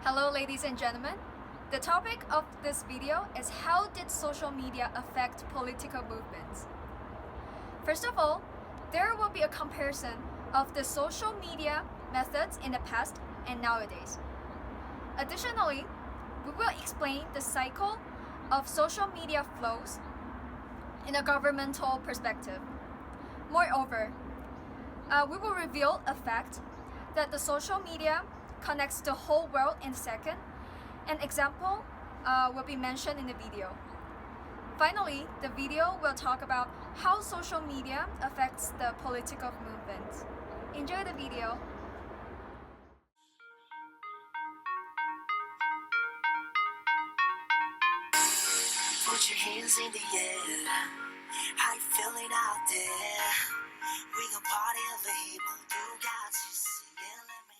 Hello ladies and gentlemen. The topic of this video is how did social media affect political movements? First of all, there will be a comparison of the social media methods in the past and nowadays. Additionally, we will explain the cycle of social media flows in a governmental perspective. Moreover, we will reveal a fact that the social media connects the whole world in a second. An example will be mentioned in the video. Finally, the video will talk about how social media affects the political movement. Enjoy the video. Put your hands in the air. How you feeling out there? We gon' party and leave. You got to see it, let me.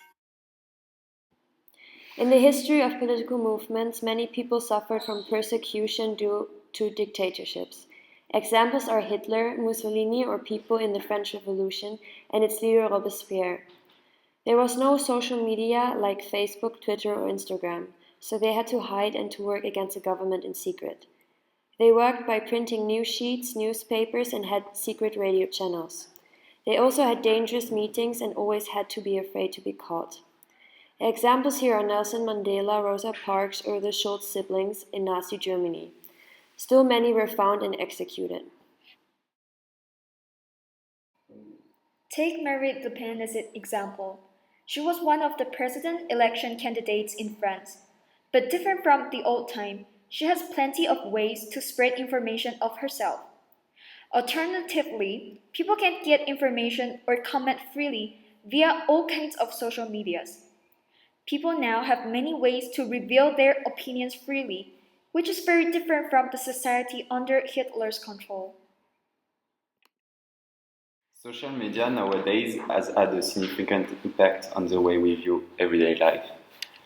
In the history of political movements, many people suffered from persecution due to dictatorships. Examples are Hitler, Mussolini, or people in the French Revolution and its leader Robespierre. There was no social media like Facebook, Twitter, or Instagram, so they had to hide and to work against the government in secret. They worked by printing news sheets, newspapers, and had secret radio channels. They also had dangerous meetings and always had to be afraid to be caught. Examples here are Nelson Mandela, Rosa Parks, or the Schultz siblings in Nazi Germany. Still many were found and executed. Take Marine Le Pen as an example. She was one of the president election candidates in France. But different from the old time, she has plenty of ways to spread information of herself. Alternatively, people can get information or comment freely via all kinds of social medias. People now have many ways to reveal their opinions freely, which is very different from the society under Hitler's control. Social media nowadays has had a significant impact on the way we view everyday life.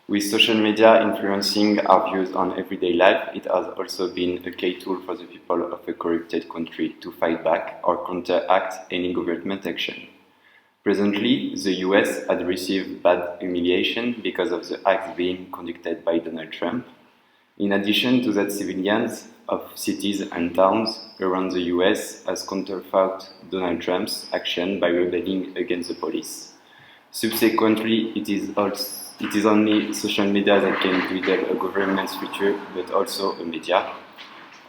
With social media influencing our views on everyday life, it has also been a key tool for the people of a corrupted country to fight back or counteract any government action. Presently, the US had received bad humiliation because of the acts being conducted by Donald Trump. In addition to that, civilians of cities and towns around the US has counterfeit Donald Trump's action by rebelling against the police. Subsequently, it is only social media that can reveal a government's future, but also a media.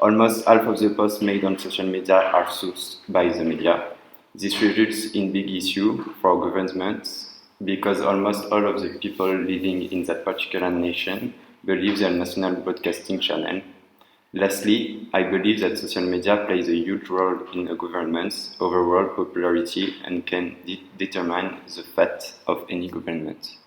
Almost half of the posts made on social media are sourced by the media. This results in big issue for governments because almost all of the people living in that particular nation believe their national broadcasting channel. Lastly, I believe that social media plays a huge role in a government's overall popularity and can determine the fate of any government.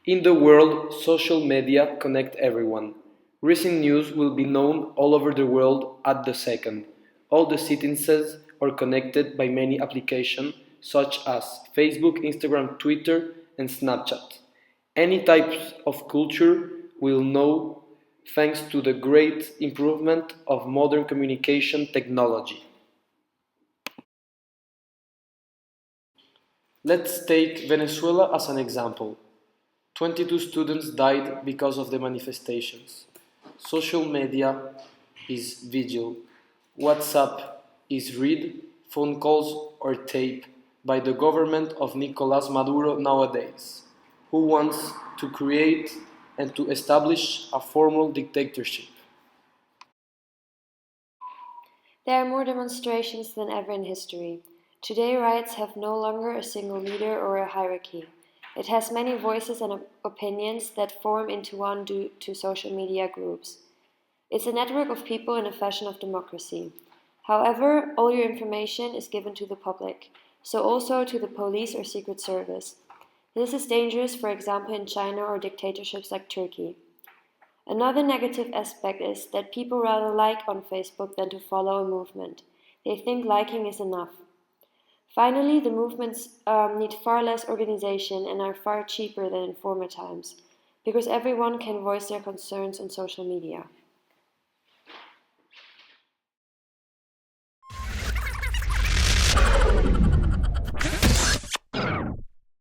In the world, social media connect everyone. Recent news will be known all over the world at the second. All the citizens are connected by many applications such as Facebook, Instagram, Twitter, and Snapchat. Any types of culture will know thanks to the great improvement of modern communication technology. Let's take Venezuela as an example. 22 students died because of the manifestations. Social media is vigil. WhatsApp is read, phone calls or tape by the government of Nicolás Maduro nowadays, who wants to create and to establish a formal dictatorship. There are more demonstrations than ever in history. Today, riots have no longer a single leader or a hierarchy. It has many voices and opinions that form into one due to social media groups. It's a network of people in a fashion of democracy. However, all your information is given to the public, so also to the police or secret service. This is dangerous, for example, in China or dictatorships like Turkey. Another negative aspect is that people rather like on Facebook than to follow a movement. They think liking is enough. Finally, the movements need far less organization and are far cheaper than in former times, because everyone can voice their concerns on social media.